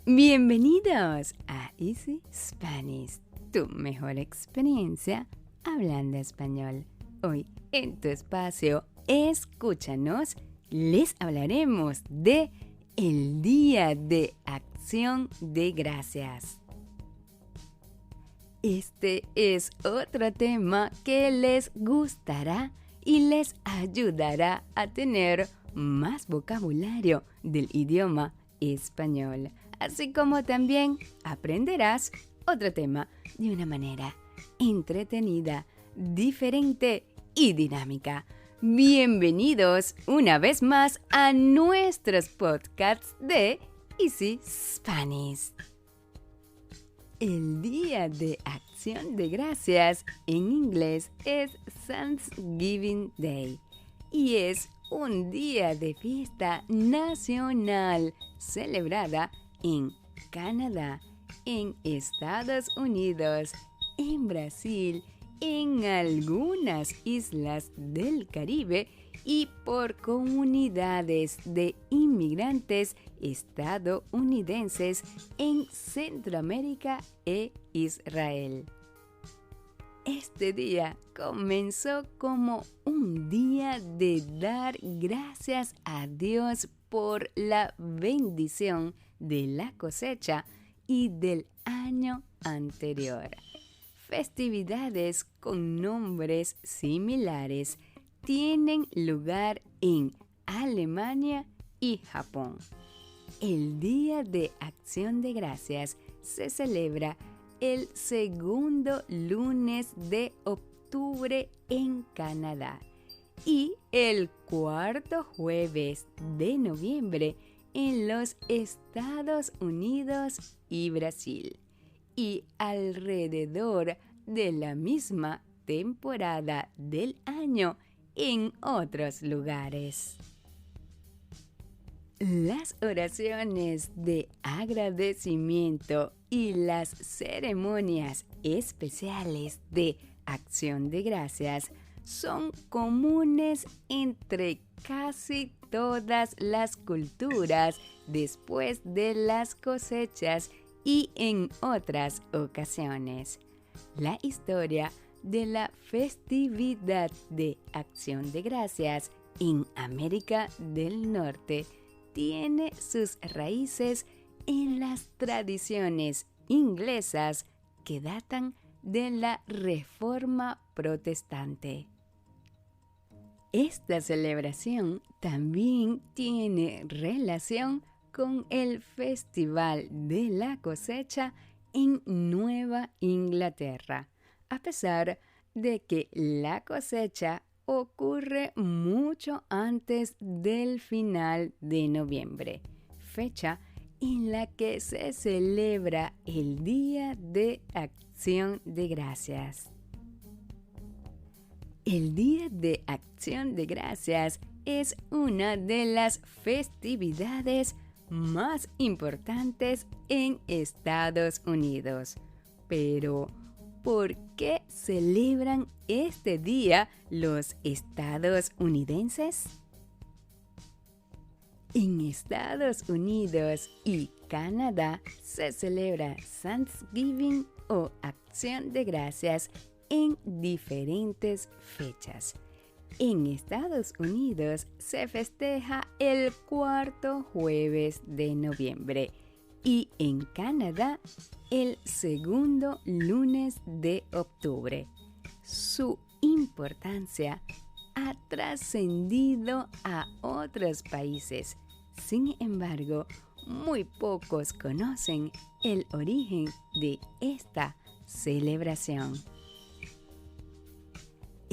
Bienvenidos a Easy Spanish, tu mejor experiencia hablando español. Hoy en tu espacio Escúchanos, les hablaremos de el Día de Acción de Gracias. Este es otro tema que les gustará y les ayudará a tener más vocabulario del idioma español, así como también aprenderás otro tema de una manera entretenida, diferente y dinámica. Bienvenidos una vez más a nuestros podcasts de Easy Spanish. El Día de Acción de Gracias en inglés es Thanksgiving Day y es un día de fiesta nacional celebrada en Canadá, en Estados Unidos, en Brasil, en algunas islas del Caribe y por comunidades de inmigrantes estadounidenses en Centroamérica e Israel. Este día comenzó como un día de dar gracias a Dios por la bendición de la cosecha y del año anterior. Festividades con nombres similares tienen lugar en Alemania y Japón. El Día de Acción de Gracias se celebra el segundo lunes de octubre en Canadá y el cuarto jueves de noviembre en los Estados Unidos y Brasil, y alrededor de la misma temporada del año en otros lugares. Las oraciones de agradecimiento y las ceremonias especiales de acción de gracias son comunes entre casi todas las culturas después de las cosechas y en otras ocasiones. La historia de la festividad de acción de gracias en América del Norte tiene sus raíces en las tradiciones inglesas que datan de la Reforma Protestante. Esta celebración también tiene relación con el Festival de la Cosecha en Nueva Inglaterra, a pesar de que la cosecha ocurre mucho antes del final de noviembre, fecha en la que se celebra el Día de Acción de Gracias. El Día de Acción de Gracias es una de las festividades más importantes en Estados Unidos. Pero, ¿por qué celebran este día los estadounidenses? En Estados Unidos y Canadá se celebra Thanksgiving o Acción de Gracias en diferentes fechas. En Estados Unidos se festeja el cuarto jueves de noviembre y en Canadá el segundo lunes de octubre. Su importancia ha trascendido a otros países. Sin embargo, muy pocos conocen el origen de esta celebración.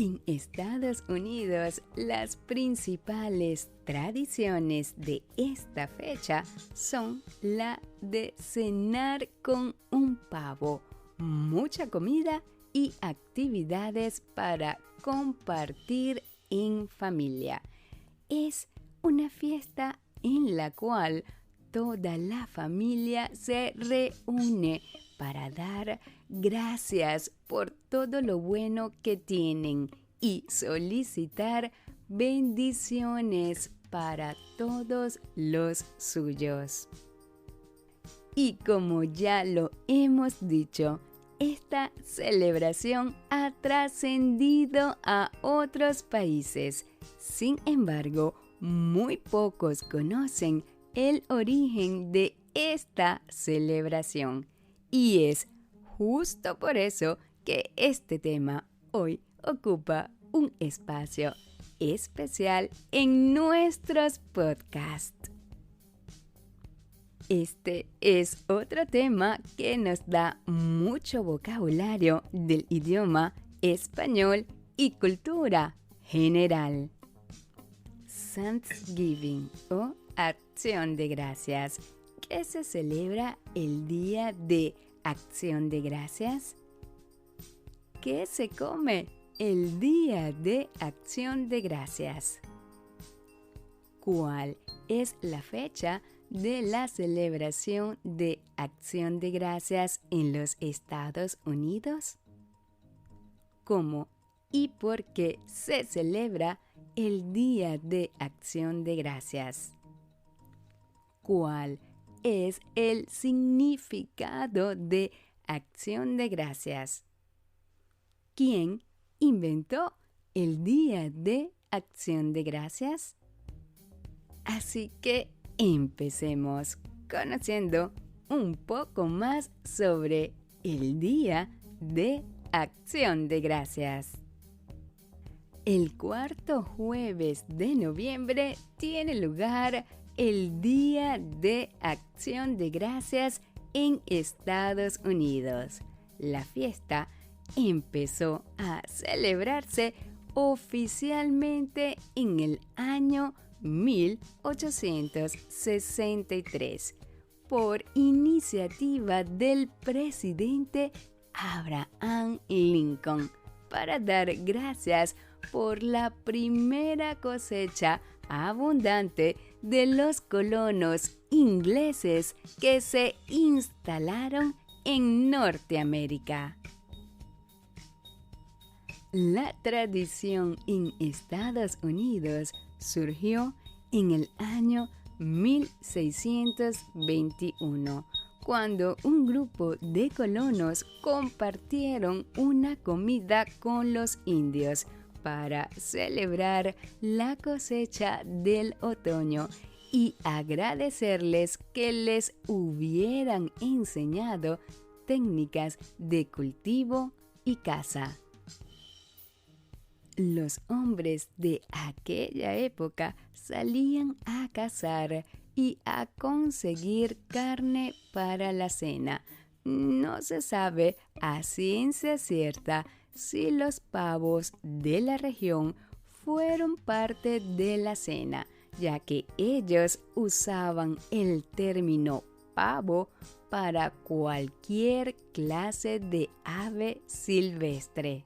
En Estados Unidos, las principales tradiciones de esta fecha son la de cenar con un pavo, mucha comida y actividades para compartir en familia. Es una fiesta en la cual toda la familia se reúne para dar gracias por todo lo bueno que tienen y solicitar bendiciones para todos los suyos. Y como ya lo hemos dicho, esta celebración ha trascendido a otros países. Sin embargo, muy pocos conocen el origen de esta celebración. Y es justo por eso que este tema hoy ocupa un espacio especial en nuestros podcasts. Este es otro tema que nos da mucho vocabulario del idioma español y cultura general. Thanksgiving o Acción de Gracias, que se celebra el Día de Acción de Gracias. ¿Qué se come el Día de Acción de Gracias? ¿Cuál es la fecha de la celebración de Acción de Gracias en los Estados Unidos? ¿Cómo y por qué se celebra el Día de Acción de Gracias? ¿Cuál es el significado de Acción de Gracias? ¿Quién inventó el Día de Acción de Gracias? Así que empecemos conociendo un poco más sobre el Día de Acción de Gracias. El cuarto jueves de noviembre tiene lugar el Día de Acción de Gracias en Estados Unidos. La fiesta empezó a celebrarse oficialmente en el año 1863 por iniciativa del presidente Abraham Lincoln para dar gracias por la primera cosecha abundante de los colonos ingleses que se instalaron en Norteamérica. La tradición en Estados Unidos surgió en el año 1621, cuando un grupo de colonos compartieron una comida con los indios para celebrar la cosecha del otoño y agradecerles que les hubieran enseñado técnicas de cultivo y caza. Los hombres de aquella época salían a cazar y a conseguir carne para la cena. No se sabe a ciencia cierta si los pavos de la región fueron parte de la cena, ya que ellos usaban el término pavo para cualquier clase de ave silvestre.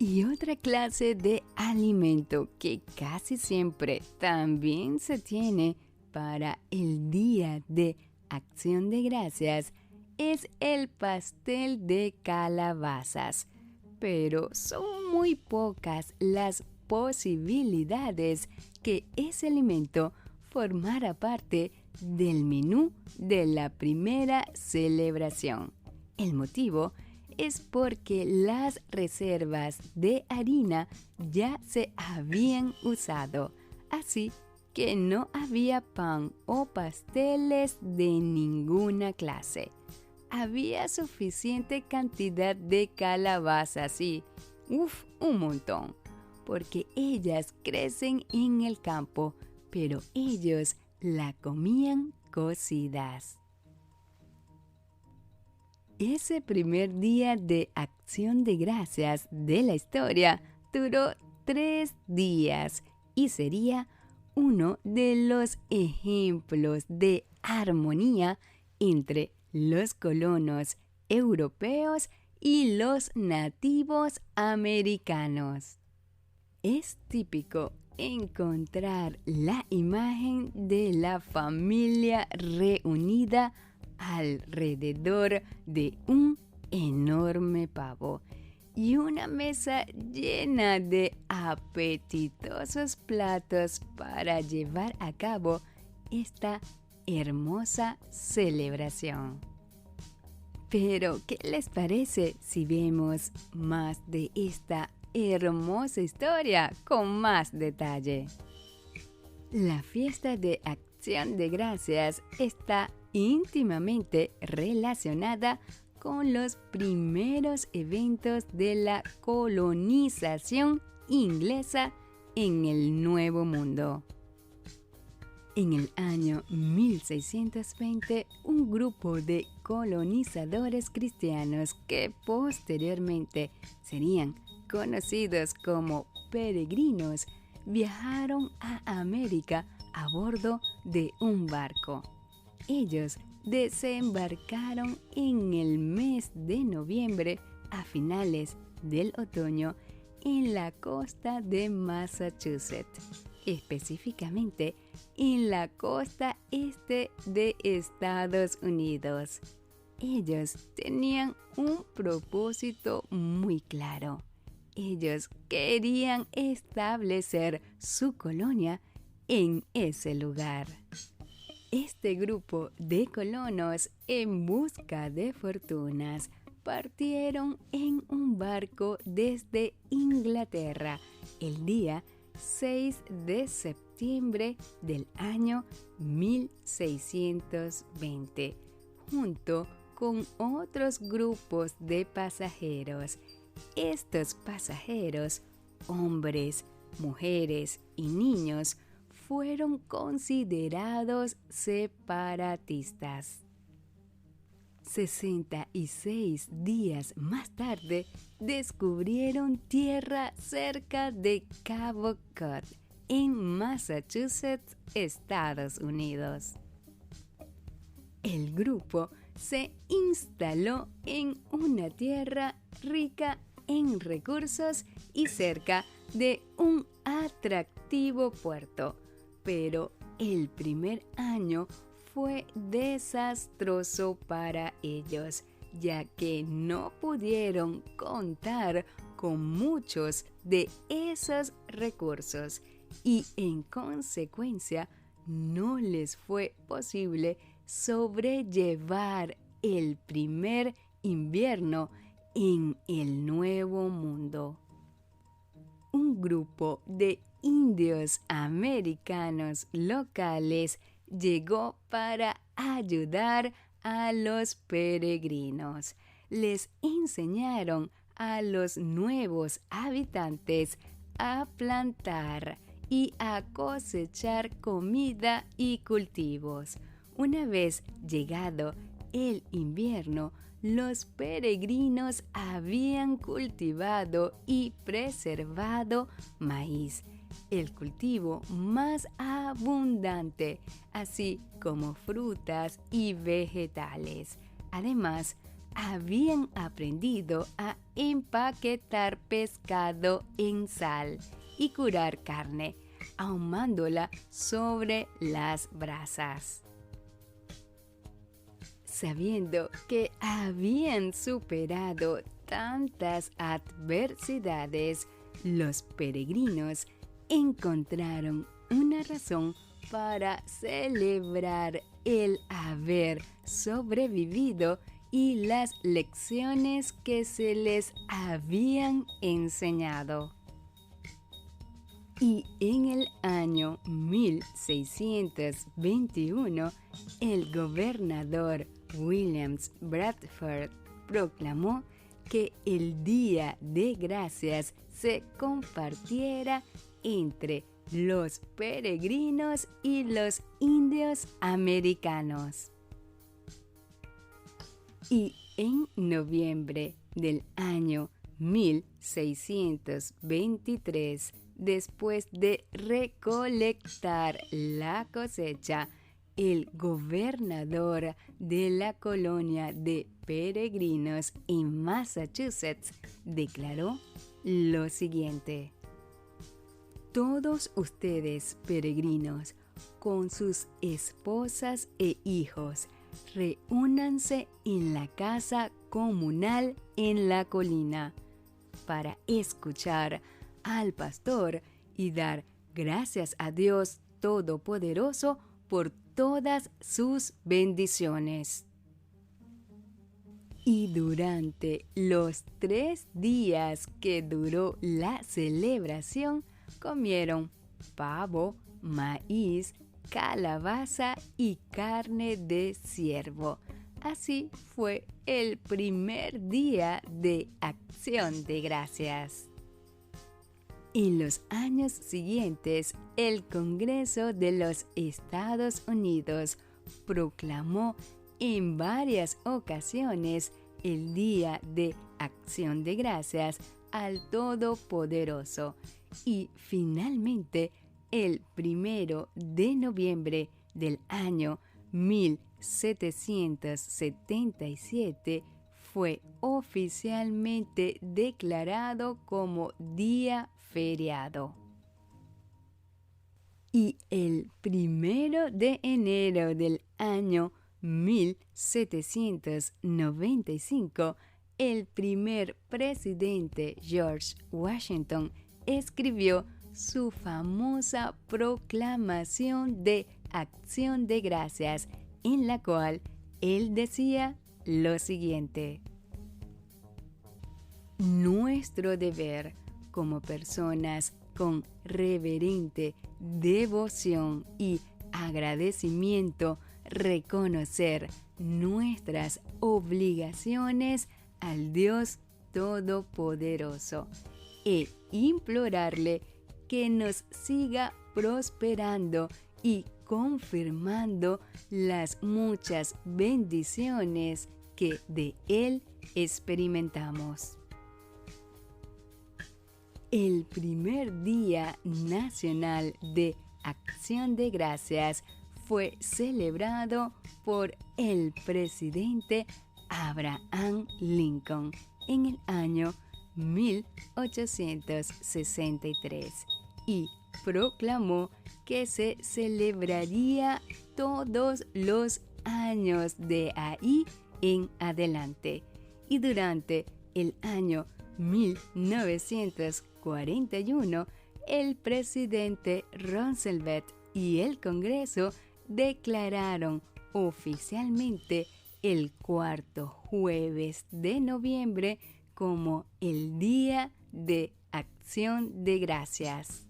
Y otra clase de alimento que casi siempre también se tiene para el Día de Acción de Gracias es el pastel de calabazas. Pero son muy pocas las posibilidades que ese alimento formara parte del menú de la primera celebración. El motivo es porque las reservas de harina ya se habían usado, así que no había pan o pasteles de ninguna clase. Había suficiente cantidad de calabazas y, un montón, porque ellas crecen en el campo, pero ellos la comían cocidas. Ese primer día de Acción de Gracias de la historia duró 3 días y sería uno de los ejemplos de armonía entre los colonos europeos y los nativos americanos. Es típico encontrar la imagen de la familia reunida alrededor de un enorme pavo y una mesa llena de apetitosos platos para llevar a cabo esta hermosa celebración. Pero, ¿qué les parece si vemos más de esta hermosa historia con más detalle? La fiesta de Acción de Gracias está íntimamente relacionada con los primeros eventos de la colonización inglesa en el Nuevo Mundo. En el año 1620, un grupo de colonizadores cristianos que posteriormente serían conocidos como peregrinos, viajaron a América a bordo de un barco. Ellos desembarcaron en el mes de noviembre a finales del otoño en la costa de Massachusetts, específicamente en la costa este de Estados Unidos. Ellos tenían un propósito muy claro. Ellos querían establecer su colonia en ese lugar. Este grupo de colonos en busca de fortunas partieron en un barco desde Inglaterra el día 6 de septiembre del año 1620, junto con otros grupos de pasajeros. Estos pasajeros, hombres, mujeres y niños, fueron considerados separatistas. 66 días más tarde, descubrieron tierra cerca de Cabo Cod, en Massachusetts, Estados Unidos. El grupo se instaló en una tierra rica en recursos y cerca de un atractivo puerto, pero el primer año fue desastroso para ellos, ya que no pudieron contar con muchos de esos recursos y en consecuencia no les fue posible sobrellevar el primer invierno en el Nuevo Mundo. Un grupo de indios americanos locales llegó para ayudar a los peregrinos. Les enseñaron a los nuevos habitantes a plantar y a cosechar comida y cultivos. Una vez llegado el invierno, los peregrinos habían cultivado y preservado maíz, el cultivo más abundante, así como frutas y vegetales. Además, habían aprendido a empaquetar pescado en sal y curar carne, ahumándola sobre las brasas. Sabiendo que habían superado tantas adversidades, los peregrinos encontraron una razón para celebrar el haber sobrevivido y las lecciones que se les habían enseñado. Y en el año 1621, el gobernador William Bradford proclamó que el Día de Gracias se compartiera entre los peregrinos y los indios americanos. Y en noviembre del año 1623, después de recolectar la cosecha, el gobernador de la colonia de peregrinos en Massachusetts declaró lo siguiente: todos ustedes, peregrinos, con sus esposas e hijos, reúnanse en la casa comunal en la colina para escuchar al pastor y dar gracias a Dios Todopoderoso por todas sus bendiciones. Y durante los 3 días que duró la celebración, comieron pavo, maíz, calabaza y carne de ciervo. Así fue el primer día de Acción de Gracias. En los años siguientes, el Congreso de los Estados Unidos proclamó en varias ocasiones el Día de Acción de Gracias al Todopoderoso y finalmente el 1 de noviembre del año 1777 fue oficialmente declarado como día feriado. Y el 1 de enero del año 1795, el primer presidente George Washington escribió su famosa proclamación de Acción de Gracias, en la cual él decía lo siguiente: nuestro deber como personas con reverente devoción y agradecimiento reconocer nuestras obligaciones al Dios Todopoderoso e implorarle que nos siga prosperando y confirmando las muchas bendiciones que de Él experimentamos. El primer Día Nacional de Acción de Gracias fue celebrado por el presidente Abraham Lincoln en el año 1863 y proclamó que se celebraría todos los años de ahí en adelante. Y durante el año 1941, el presidente Roosevelt y el Congreso declararon oficialmente el cuarto jueves de noviembre como el Día de Acción de Gracias.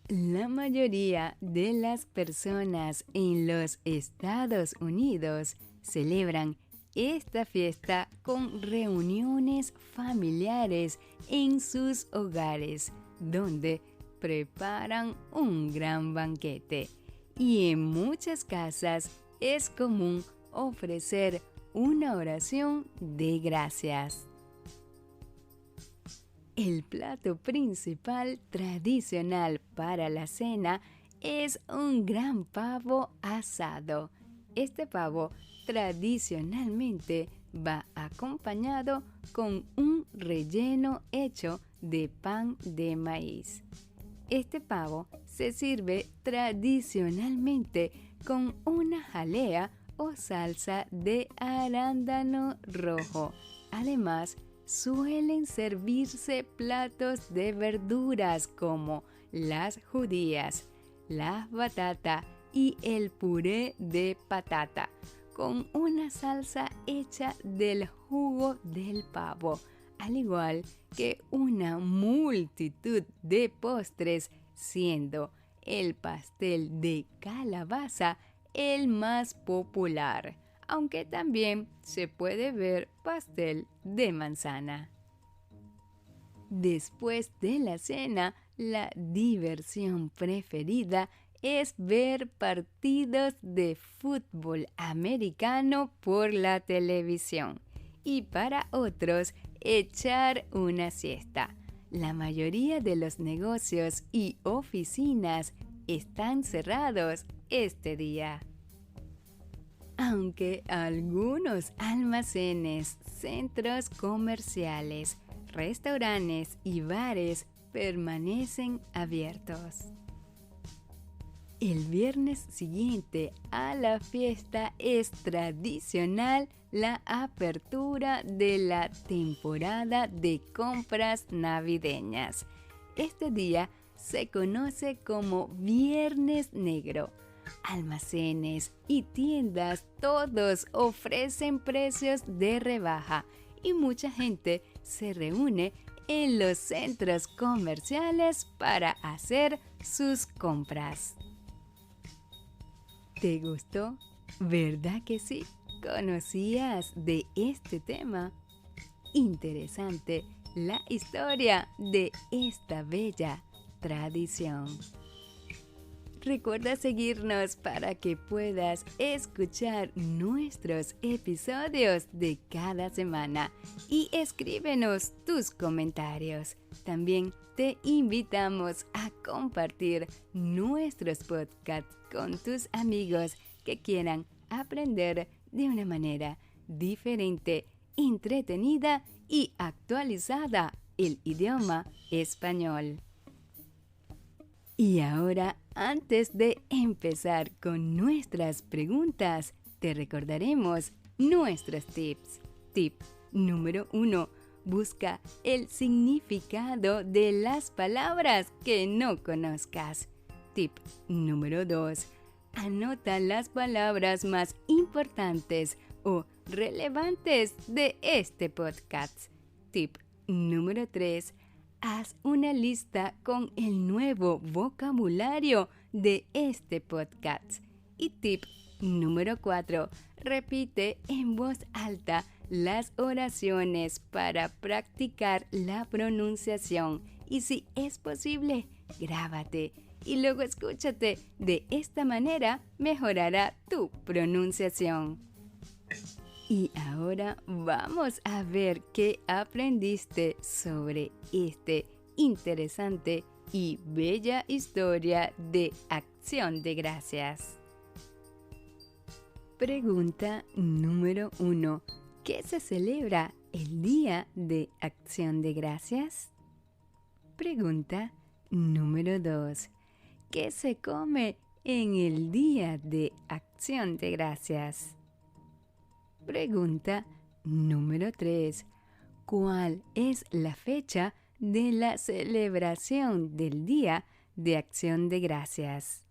La mayoría de las personas en los Estados Unidos celebran esta fiesta con reuniones familiares en sus hogares, donde preparan un gran banquete. Y en muchas casas es común ofrecer una oración de gracias. El plato principal tradicional para la cena es un gran pavo asado. Este pavo tradicionalmente va acompañado con un relleno hecho de pan de maíz. Este pavo se sirve tradicionalmente con una jalea o salsa de arándano rojo. Además, suelen servirse platos de verduras como las judías, la batata y el puré de patata, con una salsa hecha del jugo del pavo, al igual que una multitud de postres, siendo el pastel de calabaza el más popular, aunque también se puede ver pastel de manzana. Después de la cena, la diversión preferida es ver partidos de fútbol americano por la televisión y para otros echar una siesta. La mayoría de los negocios y oficinas están cerrados este día. Aunque algunos almacenes, centros comerciales, restaurantes y bares permanecen abiertos. El viernes siguiente a la fiesta es tradicional la apertura de la temporada de compras navideñas. Este día se conoce como Viernes Negro. almacenes y tiendas, todos ofrecen precios de rebaja y mucha gente se reúne en los centros comerciales para hacer sus compras. ¿Te gustó? ¿Verdad que sí? ¿Conocías de este tema? Interesante la historia de esta bella tradición. Recuerda seguirnos para que puedas escuchar nuestros episodios de cada semana y escríbenos tus comentarios. También te invitamos a compartir nuestros podcasts con tus amigos que quieran aprender de una manera diferente, entretenida y actualizada el idioma español. Y ahora, antes de empezar con nuestras preguntas, te recordaremos nuestros tips. Tip número 1. Busca el significado de las palabras que no conozcas. Tip número 2. Anota las palabras más importantes o relevantes de este podcast. Tip número 3. Haz una lista con el nuevo vocabulario de este podcast. Y tip número 4. Repite en voz alta las oraciones para practicar la pronunciación. Y si es posible, grábate y luego escúchate. De esta manera mejorará tu pronunciación. Y ahora vamos a ver qué aprendiste sobre este interesante y bella historia de Acción de Gracias. Pregunta número 1. ¿Qué se celebra el Día de Acción de Gracias? Pregunta número 2. ¿Qué se come en el Día de Acción de Gracias? Pregunta número 3. ¿Cuál es la fecha de la celebración del Día de Acción de Gracias?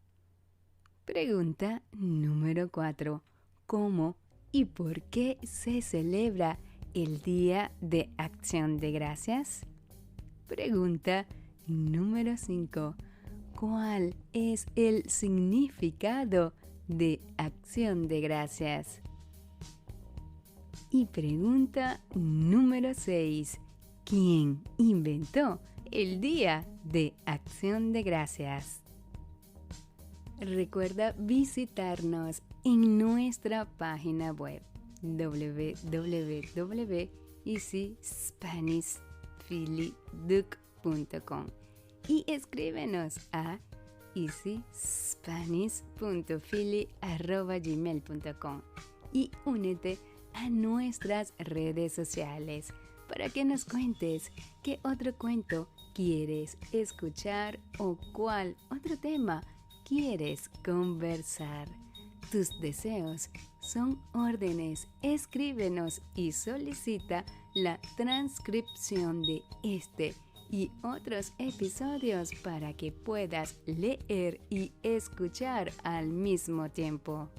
Pregunta número 4. ¿Cómo y por qué se celebra el Día de Acción de Gracias? Pregunta número 5. ¿Cuál es el significado de Acción de Gracias? Y pregunta número 6. ¿Quién inventó el Día de Acción de Gracias? Recuerda visitarnos en nuestra página web www.easyspanishphillyduc.com y escríbenos a easyspanish.philly@gmail.com y únete a nuestras redes sociales para que nos cuentes qué otro cuento quieres escuchar o cuál otro tema quieres conversar. Tus deseos son órdenes. Escríbenos y solicita la transcripción de este y otros episodios para que puedas leer y escuchar al mismo tiempo.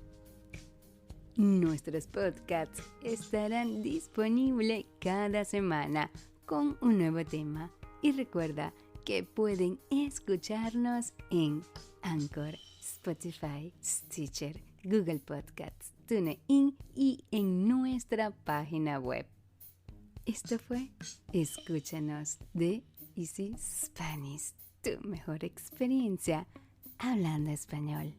Nuestros podcasts estarán disponibles cada semana con un nuevo tema. Y recuerda que pueden escucharnos en Anchor, Spotify, Stitcher, Google Podcasts, TuneIn y en nuestra página web. Esto fue Escúchanos de Easy Spanish, tu mejor experiencia hablando español.